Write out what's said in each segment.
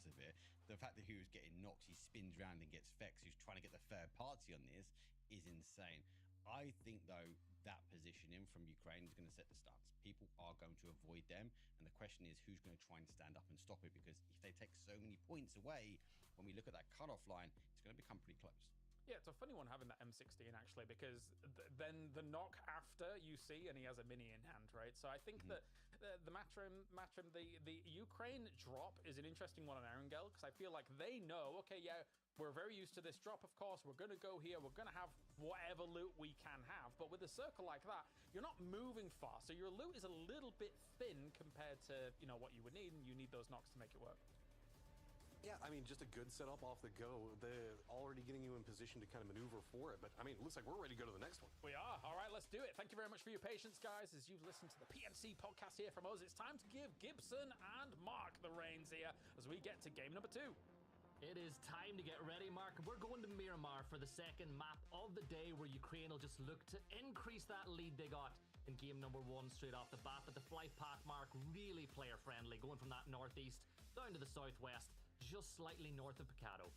front of it. The fact that he was getting knocked, he spins around and gets Vex, who's trying to get the third party on this, is insane. I think, though, that positioning from Ukraine is going to set the stunts. People are going to avoid them. And the question is, who's going to try and stand up and stop it? Because if they take so many points away, when we look at that cutoff line, it's going to become pretty close. Yeah, it's a funny one having that M16 actually, because then the knock after you see, and he has a mini in hand, right? So I think that the Ukraine drop is an interesting one on Erangel, because I feel like they know, okay, yeah, we're very used to this drop, of course. We're going to go here. We're going to have whatever loot we can have. But with a circle like that, you're not moving far. So your loot is a little bit thin compared to, you know, what you would need, and you need those knocks to make it work. Yeah, I mean, just a good setup off the go. They're already getting you in position to kind of maneuver for it. But, I mean, it looks like we're ready to go to the next one. We are. All right, let's do it. Thank you very much for your patience, guys, as you've listened to the PNC podcast here from us. It's time to give Gibson and Mark the reins here as we get to game number 2. It is time to get ready, Mark. We're going to Miramar for the second map of the day, where Ukraine will just look to increase that lead they got in game number 1 straight off the bat. But the flight path, Mark, really player friendly, going from that northeast down to the southwest, just slightly north of Picado.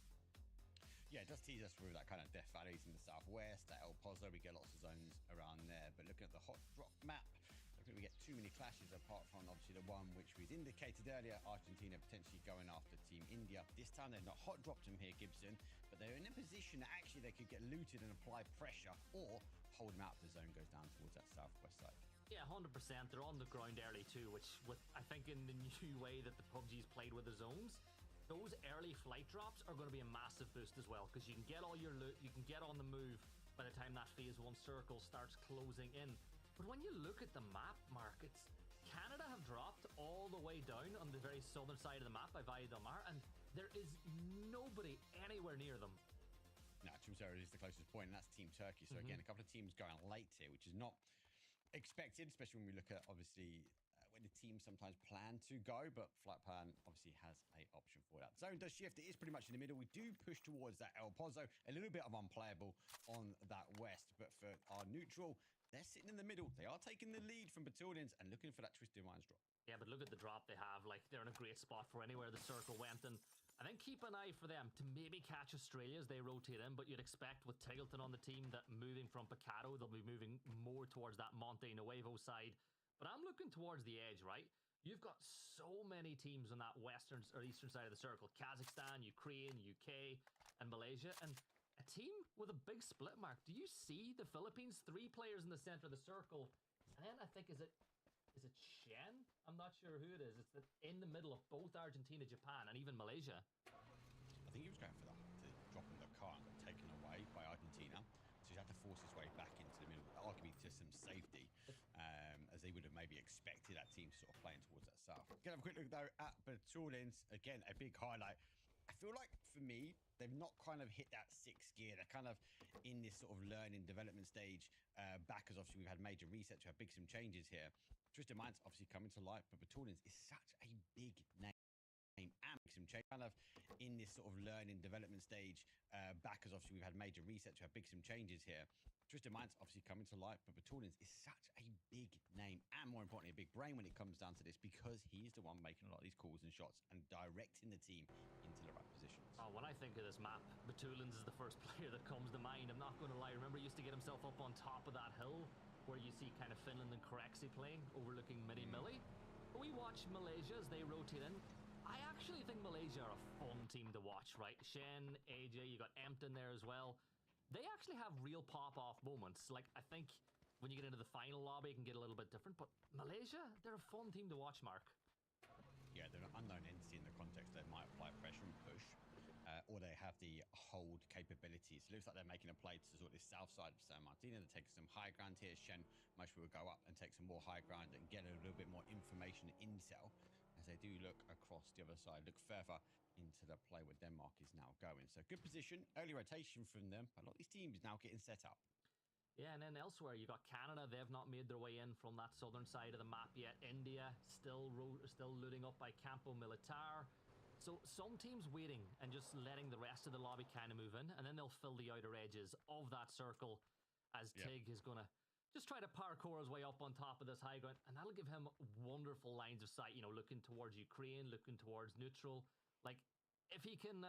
Yeah, it does tease us through that kind of Death Valleys in the southwest, at El Pozo. We get lots of zones around there. But looking at the hot drop map, I don't think we get too many clashes, apart from obviously the one which we'd indicated earlier, Argentina potentially going after Team India. This time they've not hot dropped them here, Gibson, but they're in a position that actually they could get looted and apply pressure, or hold them out if the zone goes down towards that southwest side. Yeah, 100%. They're on the ground early too, which, with I think in the new way that the PUBG's played with the zones, those early flight drops are going to be a massive boost as well, because you can get all your loot, you can get on the move by the time that phase 1 circle starts closing in. But when you look at the map, Mark, it's Canada have dropped all the way down on the very southern side of the map by Valle del Mar, and there is nobody anywhere near them. No, Chumsera is the closest point, and that's Team Turkey. So again, a couple of teams going late here, which is not expected, especially when we look at, obviously, when the team sometimes plan to go, but Flight Plan obviously has a option for that. Zone does shift. It is pretty much in the middle. We do push towards that El Pozo. A little bit of unplayable on that west, but for our neutral, they're sitting in the middle. They are taking the lead from Battalions and looking for that Twisted Minds drop. Yeah, but look at the drop they have. Like, they're in a great spot for anywhere the circle went, and I think keep an eye for them to maybe catch Australia as they rotate in. But you'd expect with Tiggleton on the team that moving from Picado, they'll be moving more towards that Monte Nuevo side. But I'm looking towards the edge, right? You've got so many teams on that western or eastern side of the circle. Kazakhstan, Ukraine, UK, and Malaysia. And a team with a big split, Mark. Do you see the Philippines? 3 players in the center of the circle. And then I think, is it Shen? I'm not sure who it is. It's in the middle of both Argentina, Japan, and even Malaysia. I think he was going for that, to drop in the car and got taken away by Argentina. So he had to force his way back into the middle, arguably to some safety, as they would have maybe expected that team sort of playing towards that south. Gonna have a quick look though at Battalions. Again, a big highlight. I feel like for me, they've not kind of hit that 6th gear. They're kind of in this sort of learning development stage back, as obviously we've had major resets, we have big some changes here. Twisted Minds obviously coming to life, but Battalions is such a big name. And some change, kind of in this sort of learning development stage back, as obviously we've had major resets, we have big some changes here. Twisted Minds obviously coming to life, but Battalions is such a big name, and more importantly, a big brain when it comes down to this, because he's the one making a lot of these calls and shots and directing the team into the right positions. Oh, when I think of this map, Battalions is the first player that comes to mind. I'm not going to lie. Remember, he used to get himself up on top of that hill where you see kind of Finland and Corexi playing, overlooking Mini-Milli. But we watch Malaysia as they rotate in. I actually think Malaysia are a fun team to watch, right? Shen, AJ, you got Empton there as well. They actually have real pop-off moments. Like, I think when you get into the final lobby, it can get a little bit different. But Malaysia, they're a fun team to watch, Mark. Yeah, they're an unknown entity in the context. They might apply pressure and push, or they have the hold capabilities. It looks like they're making a play to sort of this south side of San Martino. They're taking some high ground here. Shen most will go up and take some more high ground and get a little bit more information intel as they do look across the other side, look further into the play where Denmark is now going. So good position, early rotation from them. A lot of these teams now getting set up. Yeah, and then elsewhere, you got Canada. They've not made their way in from that southern side of the map yet. India still looting up by Campo Militar. So some teams waiting and just letting the rest of the lobby kind of move in, and then they'll fill the outer edges of that circle as Tig is going to just try to parkour his way up on top of this high ground, and that'll give him wonderful lines of sight, you know, looking towards Ukraine, looking towards neutral, Like, if he can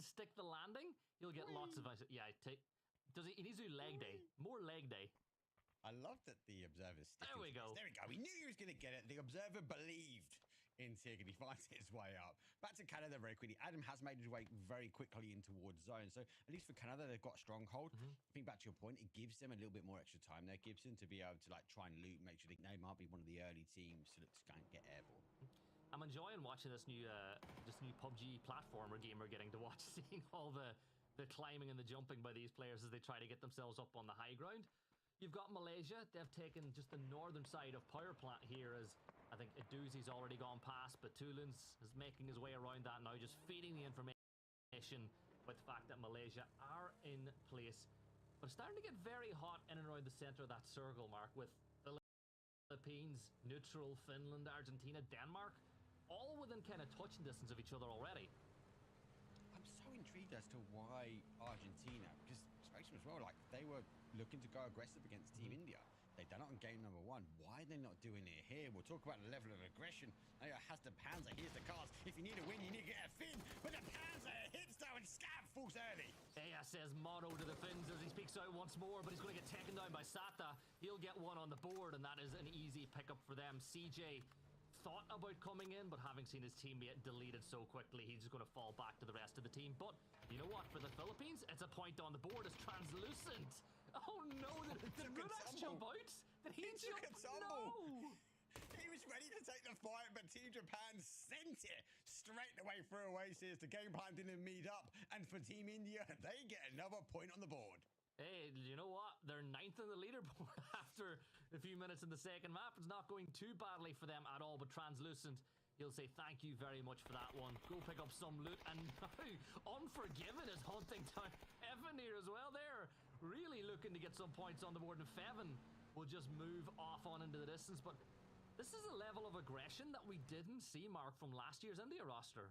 stick the landing, he'll get lots of yeah. He needs to do leg day, more leg day. I love that the observer's sticking. There we go. There we go. We knew he was going to get it. The observer believed in Sig, and he finds his way up. Back to Canada very quickly. Adam has made his way very quickly in towards zone. So at least for Canada, they've got a stronghold. I think back to your point, it gives them a little bit more extra time there. Gives them to be able to like try and loot, make sure they might be one of the early teams to get airborne. I'm enjoying watching this new PUBG platformer game we're getting to watch, seeing all the climbing and the jumping by these players as they try to get themselves up on the high ground. You've got Malaysia. They've taken just the northern side of power plant here, as I think Aduzi's already gone past, but Tulins is making his way around that now, just feeding the information with the fact that Malaysia are in place. But it's starting to get very hot in and around the center of that circle, Mark, with Philippines, neutral, Finland, Argentina, Denmark, all within kind of touching distance of each other already. I'm so intrigued as to why Argentina, because strikes me as well, like they were looking to go aggressive against Team India. They've done it on game number 1. Why are they not doing it here? We'll talk about the level of aggression. Has the Panzer. Here's the cards. If you need a win, you need to get a fin. But the Panzer hits though and Scab falls early. Aya says motto to the Finns as he speaks out once more, but he's going to get taken down by Sata. He'll get one on the board, and that is an easy pickup for them. CJ thought about coming in, but having seen his teammate deleted so quickly, he's just going to fall back to the rest of the team. But you know what? For the Philippines, it's a point on the board. It's translucent. Oh no, did Rudax jump out? Did he jump? No! He was ready to take the fight, but Team Japan sent it straight away for Oasis. The game plan didn't meet up, and for Team India, they get another point on the board. Hey, you know what? They're 9th in the leaderboard after a few minutes in the second map. It's not going too badly for them at all, but Translucent, he'll say thank you very much for that one. Go pick up some loot, and now Unforgiven is hunting down Evan here as well there. Really looking to get some points on the board, and Fevan will just move off on into the distance. But this is a level of aggression that we didn't see, Mark, from last year's India roster.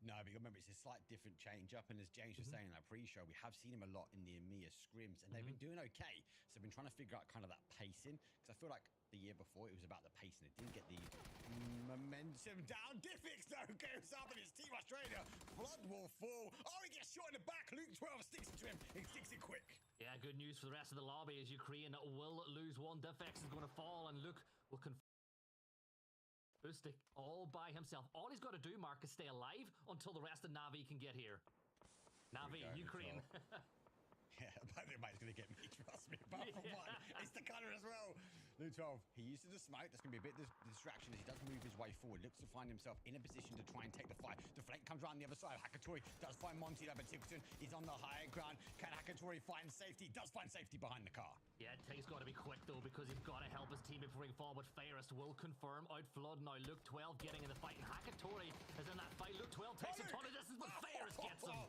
No, but remember, it's a slight different change up, and as James was saying in our pre-show, we have seen him a lot in the EMEA scrims, and they've been doing okay. So I've been trying to figure out kind of that pacing, because I feel like the year before it was about the pacing. It didn't get the momentum down. Diffix though goes up, and it's Team Australia. Blood will fall. Oh, he gets shot in the back. Luke 12 sticks it to him. He sticks it quick. Yeah, good news for the rest of the lobby as Ukraine will lose one. Diffix is going to fall, and Luke will Ustik all by himself. All he's got to do, Mark, is stay alive until the rest of Navi can get here. Navi, Ukraine. Yeah, but everybody's going to get me, trust me. Apart from one, it's the cutter as well. Luke 12, he uses the smoke. That's going to be a bit distraction as he does move his way forward. Looks to find himself in a position to try and take the fight. The flank comes around the other side. Hakatori does find Monty there, but Tickerton is on the higher ground. Can Hakatori find safety? Does find safety behind the car. Yeah, Tig's got to be quick though, because he's got to help his team before he fall. But Fairest will confirm out Flood now. Luke 12 getting in the fight, and Hakatori is in that fight. Luke 12 takes a ton of distance, but Fairest gets him.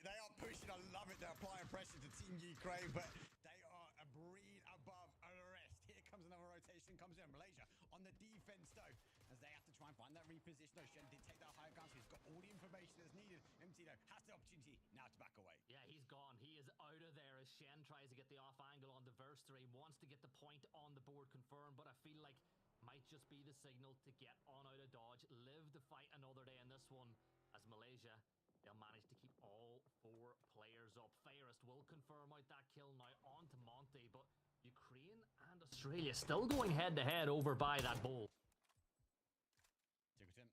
They are pushing. I love it. They're applying pressure to Team Ukraine, but they are a breed above the rest. Here comes another rotation. Comes in Malaysia on the defense though, as they have to try and find that reposition. Though Shen did take that higher ground, so he's got all the information that's needed. MT though has the opportunity now to back away. Yeah, he's gone. He is out of there as Shen tries to get the off angle on the verse 3. Wants to get the point on the board confirmed, but I feel like might just be the signal to get on out of dodge. Live to fight another day in this one, as Malaysia, they'll manage to keep all 4 players up. Fairest will confirm out that kill now on to Monty, but Ukraine and Australia still going head-to-head over by that bowl. Tickerton,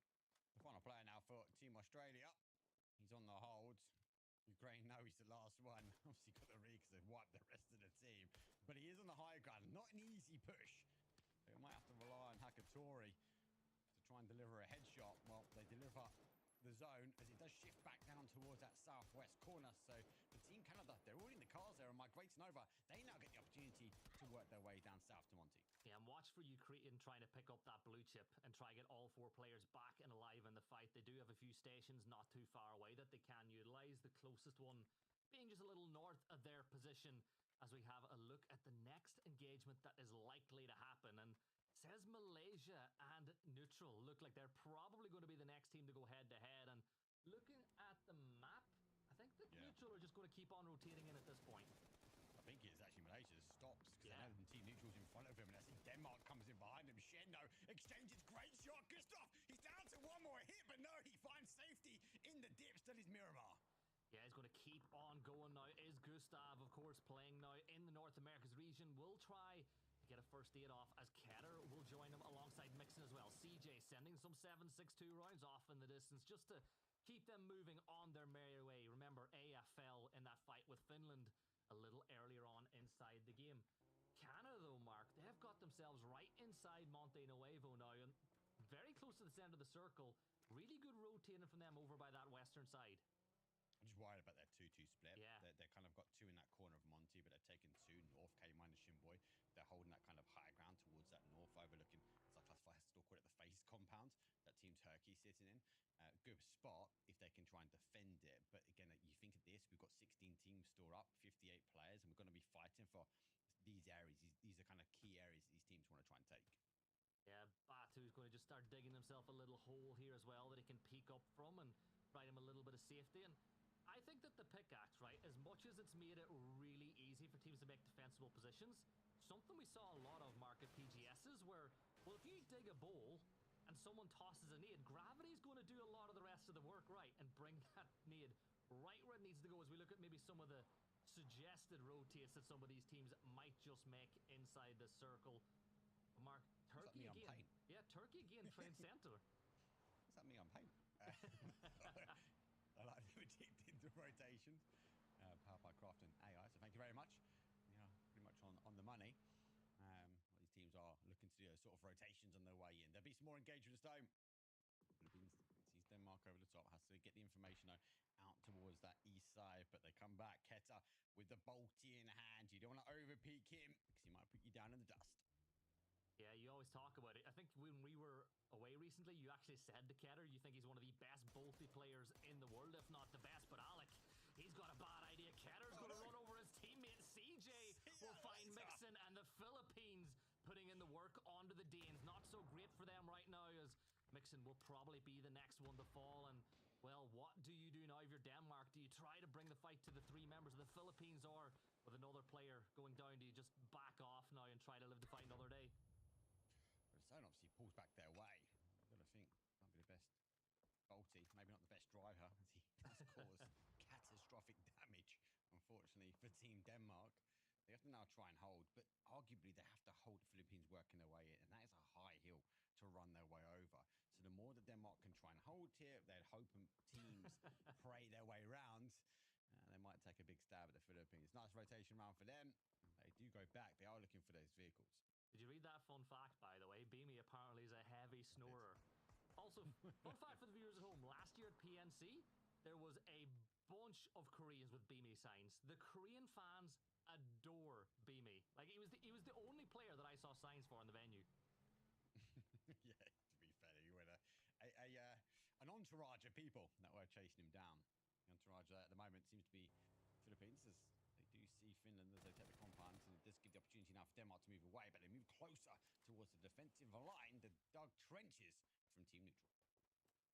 the final player now for Team Australia. He's on the holds. Ukraine know he's the last one. Obviously got the re because they've wiped the rest of the team. But he is on the high ground. Not an easy push. They might have to rely on Hakatori to try and deliver a headshot. Well, they deliver the zone as it does shift back down towards that southwest corner. So for Team Canada, they're already in the cars there and migrating over. They now get the opportunity to work their way down south to Monty. Yeah, and watch for Ukraine trying to pick up that blue chip and try to get all 4 players back and alive in the fight. They do have a few stations not too far away that they can utilize. The closest one being just a little north of their position, as we have a look at the next engagement that is likely to happen. And says Malaysia and Neutral look like they're probably going to be the next team to go head-to-head. And looking at the map, I think that Neutral are just going to keep on rotating in at this point. I think it's actually Malaysia stops, because I know Team Neutral's in front of him, and I see Denmark comes in behind him. Shendo exchanges great shot. Gustav, he's down to 1 one more hit, but no, he finds safety in the dips that is Miramar. Yeah, he's going to keep on going now. Is Gustav, of course, playing now in the North Americas region. Will try to get a first aid off as Ketter will join him alongside Mixon as well. CJ sending some 7.62 rounds off in the distance just to keep them moving on their merry way. Remember, AF fell in that fight with Finland a little earlier on inside the game. Canada, though, Mark, they've got themselves right inside Monte Nuevo now and very close to the center of the circle. Really good rotating from them over by that western side. I'm just worried about their 2-2 split. Yeah. They're kind of got two in that corner of Monty, but they've taken two north, K minus Shimboy. They're holding that kind of high ground towards that north overlooking, it's like I still call it the face compound that Team Turkey sitting in. Good spot if they can try and defend it. But again, you think of this, we've got 16 teams still up, 58 players, and we're going to be fighting for these areas. These are kind of key areas these teams want to try and take. Yeah, Batu's going to just start digging himself a little hole here as well that he can peek up from and provide him a little bit of safety. And I think that the pickaxe, right, as much as it's made it really easy for teams to make defensible positions, something we saw a lot of, Mark, at PGSs where, well, if you dig a bowl and someone tosses a nade, gravity's going to do a lot of the rest of the work, right, and bring that nade right where it needs to go as we look at maybe some of the suggested rotates that some of these teams might just make inside the circle. Mark, Turkey like me on again. paint. Yeah, Turkey again, train center. Is that me on paint? I like the predicted the rotations. Powered by Craft and AI, so thank you very much. Yeah, pretty much on the money. These teams are looking to do sort of rotations on their way in. There'll be some more engagement this time. Philippines sees Denmark over the top, has to get the information out towards that east side, but they come back. Keta with the bolty in hand. You don't want to overpeak him because he might put you down in the dust. Yeah, you always talk about it. I think when we were away recently, you actually said to Ketter you think he's one of the best bolty players in the world, if not the best. But Alec, he's got a bad idea. Ketter's going to run over his teammate. CJ will find Mixon, and the Philippines putting in the work onto the Danes. Not so great for them right now, as Mixon will probably be the next one to fall. And, well, what do you do now if you're Denmark? Do you try to bring the fight to the three members of the Philippines, or with another player going down, do you just back off now and try to live to fight another day? Zone obviously pulls back their way. You've got to think, might be the best bolty, maybe not the best driver, as he does cause catastrophic damage, unfortunately, for Team Denmark. They have to now try and hold, but arguably they have to hold the Philippines working their way in, and that is a high hill to run their way over. So the more that Denmark can try and hold here, they'd hope teams pray their way around. They might take a big stab at the Philippines. Nice rotation round for them. They do go back. They are looking for those vehicles. Did you read that fun fact, by the way? Beamy apparently is a heavy snorer. Also, fun fact for the viewers at home. Last year at PNC, there was a bunch of Koreans with Beamy signs. The Korean fans adore Beamy. Like, he was the only player that I saw signs for in the venue. Yeah, to be fair, you were an entourage of people that were chasing him down. The entourage at the moment seems to be Philippines, as they do see Finland as they take the compounds, and it does give the opportunity now for Denmark to move away, but they move closer towards the defensive line, the dug trenches from Team Neutral.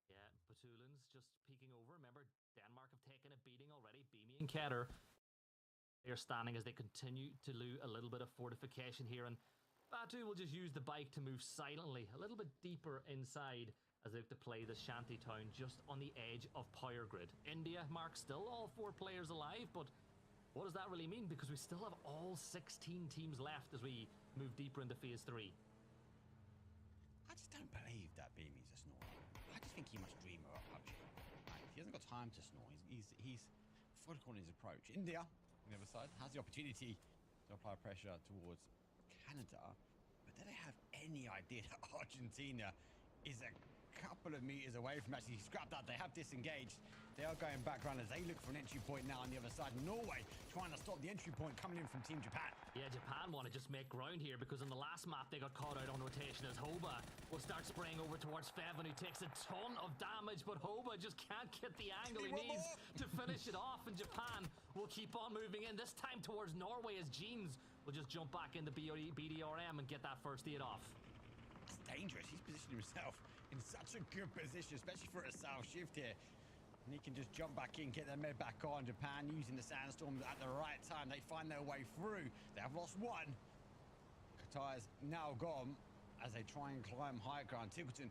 Yeah, Batulans just peeking over. Remember, Denmark have taken a beating already. Beamy and Ketter, they're standing as they continue to do a little bit of fortification here, and Batu will just use the bike to move silently a little bit deeper inside as they look to play the shanty town just on the edge of power grid. India, Mark, still all 4 players alive, but what does that really mean? Because we still have all 16 teams left as we move deeper into Phase 3. I just don't believe that Beamy's a snorer. I just think he must dream about PUBG. Right? He hasn't got time to snore. He's methodical in his approach. India, on the other side, has the opportunity to apply pressure towards Canada, but do they have any idea that Argentina is a couple of meters away from actually scrapped up? They have disengaged. They are going back around as they look for an entry point now on the other side. Norway trying to stop the entry point coming in from Team Japan. Yeah, Japan want to just make ground here because in the last map they got caught out on rotation as Hoba will start spraying over towards Fevin, who takes a ton of damage, but Hoba just can't get the angle he needs to finish it off, and Japan will keep on moving in, this time towards Norway as Jeans will just jump back into BDRM and get that first aid off. That's dangerous. He's positioned himself in such a good position, especially for a south shift here. And he can just jump back in, get their med back on. Japan using the sandstorms at the right time. They find their way through. They have lost one. Qatar is now gone as they try and climb high ground. Tiggleton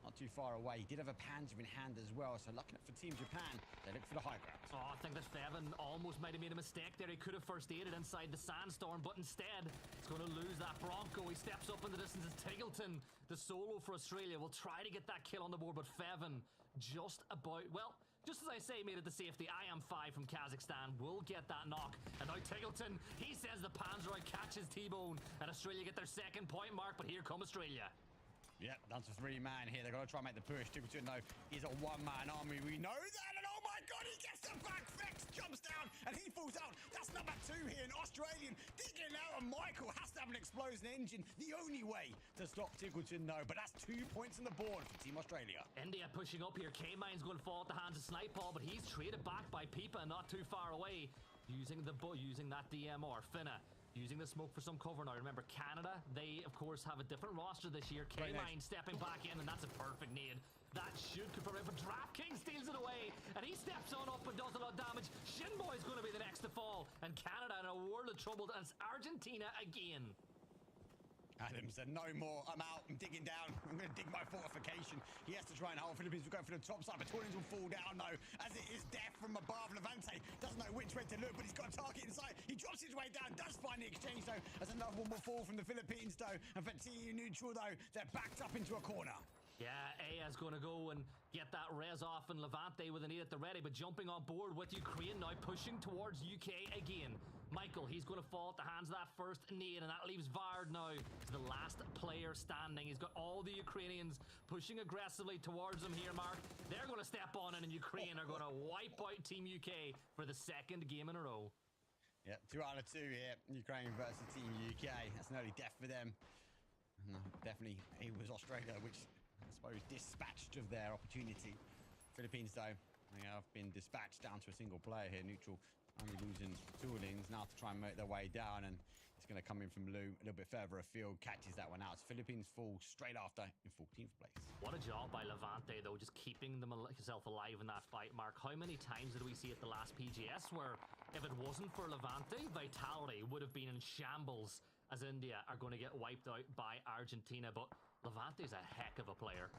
not too far away. He did have a panzer in hand as well, so looking for Team Japan, they look for the high ground. Oh, I think that Fevin almost might have made a mistake there. He could have first aided inside the sandstorm, but instead, he's going to lose that Bronco. He steps up in the distance. It's Tiggleton, the solo for Australia, will try to get that kill on the board, but Fevin just about, well, just as I say, made it to safety. I am 5 from Kazakhstan will get that knock. And now Tiggleton, he says the Panzerite catches T-Bone, and Australia get their second point mark, but here come Australia. Yep, down to 3-man here. They're going to try and make the push. Tiggleton, though, is a one-man army. We know that, and oh my god, he gets the back. Vex jumps down, and he falls out. That's number 2 here, an Australian digging out, and Michael has to have an explosion engine. The only way to stop Tiggleton, though. But that's 2 points on the board for Team Australia. India pushing up here. K-Mine's going to fall at the hands of Snipeball, but he's traded back by Pipa, not too far away. Using that DMR. Finna using the smoke for some cover now. Remember, Canada, they, of course, have a different roster this year. K-Mine stepping back in, and that's a perfect nade. That should confirm it, but DraftKings steals it away, and he steps on up and does a lot of damage. Shinboy's going to be the next to fall, and Canada in a world of trouble, and it's Argentina again. Adam said, no more. I'm out. I'm digging down. I'm going to dig my fortification. He has to try and hold. Philippines will go for the top side. Batalions will fall down, though, as it is death from above. Levante doesn't know which way to look, but he's got a target inside. He drops his way down, does find the exchange, though, as another one will fall from the Philippines, though. And for Team Neutral, though, they're backed up into a corner. Yeah, Aya's going to go and get that res off in Levante with a need at the ready, but jumping on board with Ukraine now, pushing towards UK again. Michael, he's going to fall at the hands of that first need, and that leaves Vard now as the last player standing. He's got all the Ukrainians pushing aggressively towards him here, Mark. They're going to step on in, and Ukraine are going to wipe out Team UK for the second game in a row. Yeah, 2 out of 2 here. Ukraine versus Team UK. That's nearly death for them. No, definitely, it was Australia, which I suppose dispatched of their opportunity. Philippines, though, they have been dispatched down to a single player here. Neutral only losing 2 lanes now to try and make their way down, and it's going to come in from Lou a little bit further afield, catches that one out. So Philippines fall straight after in 14th place. What a job by Levante, though, just keeping himself alive in that fight, Mark. How many times did we see at the last PGS where if it wasn't for Levante, Vitality would have been in shambles as India are going to get wiped out by Argentina, but Levante's a heck of a player.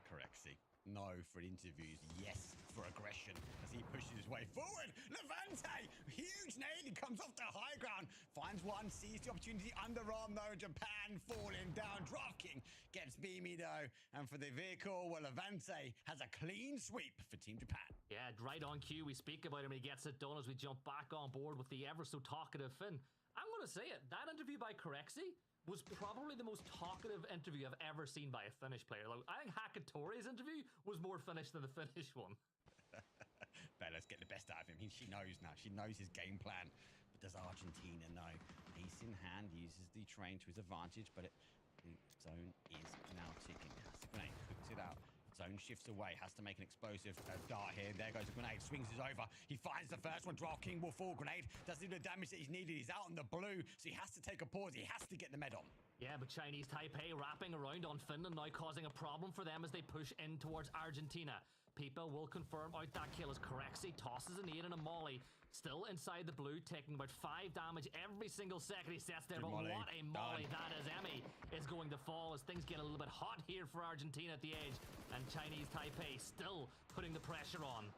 Correct, see. No for interviews, yes for aggression as he pushes his way forward. Levante, huge nade, he comes off the high ground, finds one, sees the opportunity, underarm though, Japan falling down. DraftKings gets beamy though, and for the vehicle, well, Levante has a clean sweep for Team Japan. Yeah, right on cue, we speak about him, he gets it done as we jump back on board with the ever so talkative Finn. I'm going to say it, that interview by Karenge was probably the most talkative interview I've ever seen by a Finnish player. Like, I think Hakatori's interview was more Finnish than the Finnish one. Bella's getting the best out of him. She knows now. She knows his game plan. But does Argentina know? Ace in hand, uses the train to his advantage, but the zone is now ticking. Has the grenade, cooks it out. Zone shifts away, has to make an explosive dart here. There goes the grenade, swings it over. He finds the first one. DraftKings will fall. Grenade doesn't do the damage that he's needed. He's out in the blue, so he has to take a pause. He has to get the med on. Yeah, but Chinese Taipei wrapping around on Finland now, causing a problem for them as they push in towards Argentina. People will confirm out that kill as Karenge tosses a nade and a molly. Still inside the blue, taking about 5 damage every single second he sets there. But what a molly that is. Emmy is going to fall as things get a little bit hot here for Argentina at the edge. And Chinese Taipei still putting the pressure on.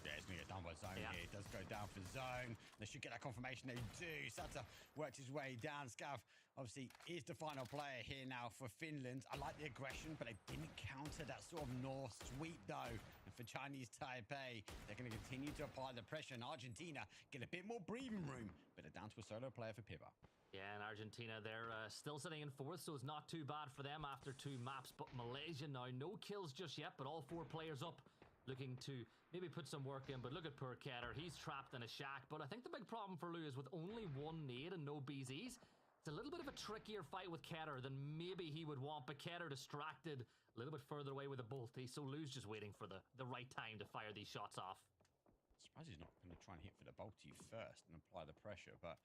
Yeah, it's going to get done by zone here. It does go down for zone. They should get that confirmation. They do. Sata works his way down. Scav, obviously, is the final player here now for Finland. I like the aggression, but they didn't counter that sort of north sweep, though. And for Chinese Taipei, they're going to continue to apply the pressure. And Argentina get a bit more breathing room, but they're down to a solo player for Piva. Yeah, and Argentina, they're still sitting in 4th, so it's not too bad for them after 2 maps. But Malaysia now, no kills just yet, but all 4 players up, looking to maybe put some work in. But look at poor Keter, he's trapped in a shack. But I think the big problem for Lou is with only 1 nade and no BZs, it's a little bit of a trickier fight with Keter than maybe he would want. But Keter distracted a little bit further away with a bolt. So Lou's just waiting for the right time to fire these shots off. I suppose he's not going to try and hit for the bolty first and apply the pressure, but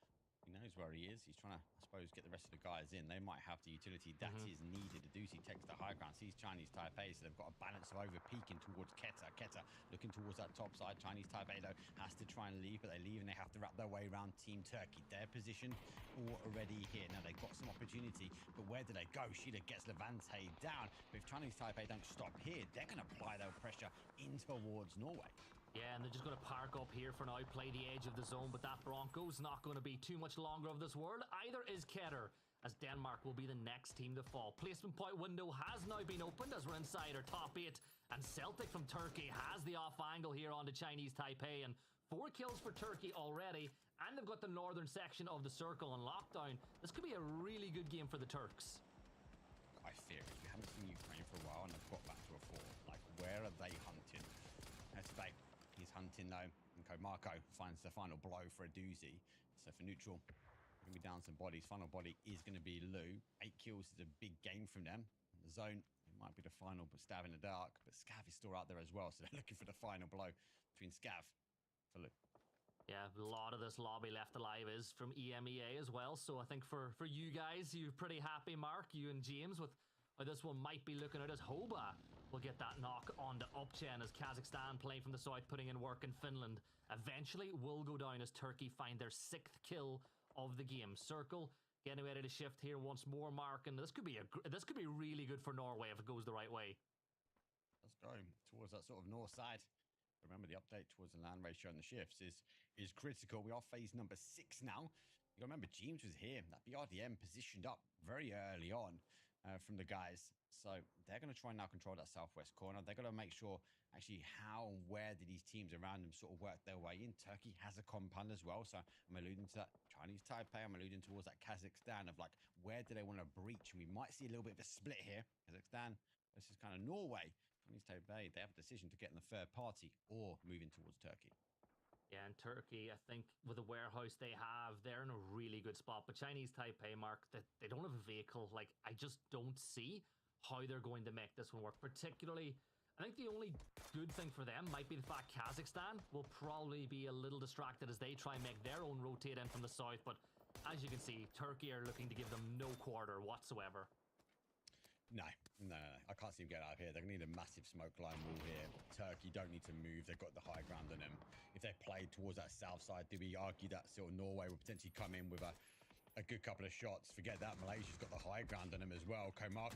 He knows where he is. He's trying to, I suppose, get the rest of the guys in. They might have the utility that is needed. The Doozy takes the high ground, sees Chinese Taipei, so they've got a balance of over peeking towards Keta. Keta looking towards that top side. Chinese Taipei, though, has to try and leave, but they leave and they have to wrap their way around Team Turkey. Their position already here. Now, they've got some opportunity, but where do they go? Sheila gets Levante down. But if Chinese Taipei don't stop here, they're going to apply their pressure in towards Norway. Yeah, and they're just going to park up here for now, play the edge of the zone, but that Bronco's not going to be too much longer of this world. Either is Keter, as Denmark will be the next team to fall. Placement point window has now been opened as we're inside our top 8, and Celtic from Turkey has the off angle here on the Chinese Taipei, and 4 kills for Turkey already, and they've got the northern section of the circle on lockdown. This could be a really good game for the Turks. I fear it. We haven't seen Ukraine for a while, and they've got back to a 4. Like, where are they hunting? Let's say he's hunting though, and Marco finds the final blow for a doozy. So for neutral, going to be down some bodies. Final body is going to be Lou. 8 kills is a big game from them. In the zone, it might be the final, but Stab in the dark. But Scav is still out there as well, so they're looking for the final blow between Scav for Lou. Yeah, a lot of this lobby left alive is from EMEA as well. So I think for you guys, you're pretty happy, Mark, you and James, with how this one might be looking out, as Hoba will get that knock on the upchen as Kazakhstan playing from the south, putting in work in Finland. Eventually will go down as Turkey find their 6th kill of the game. Circle getting ready to shift here once more, Mark, and this could be really good for Norway if it goes the right way. Let's go towards that sort of north side. Remember, the update towards the land ratio and the shifts is critical. We are phase number 6 now. You got to remember, James was here. That BRDM positioned up very early on from the guys. So they're going to try and now control that southwest corner. They're going to make sure actually how and where do these teams around them sort of work their way in. Turkey has a compound as well. So I'm alluding to that Chinese Taipei. I'm alluding towards that Kazakhstan of like, where do they want to breach? And we might see a little bit of a split here. Kazakhstan versus kind of Norway. Chinese Taipei, they have a decision to get in the third party or moving towards Turkey. Yeah, and Turkey, I think with the warehouse they have, they're in a really good spot. But Chinese Taipei, Mark, they don't have a vehicle. Like, I just don't see how they're going to make this one work. Particularly, I think the only good thing for them might be the fact Kazakhstan will probably be a little distracted as they try and make their own rotate in from the south. But as you can see, Turkey are looking to give them no quarter whatsoever. No. I can't see them getting out of here. They're going to need a massive smoke line wall here. Turkey don't need to move. They've got the high ground on them. If they played towards that south side, do we argue that sort of Norway will potentially come in with a good couple of shots? Forget that. Malaysia's got the high ground on them as well. Marco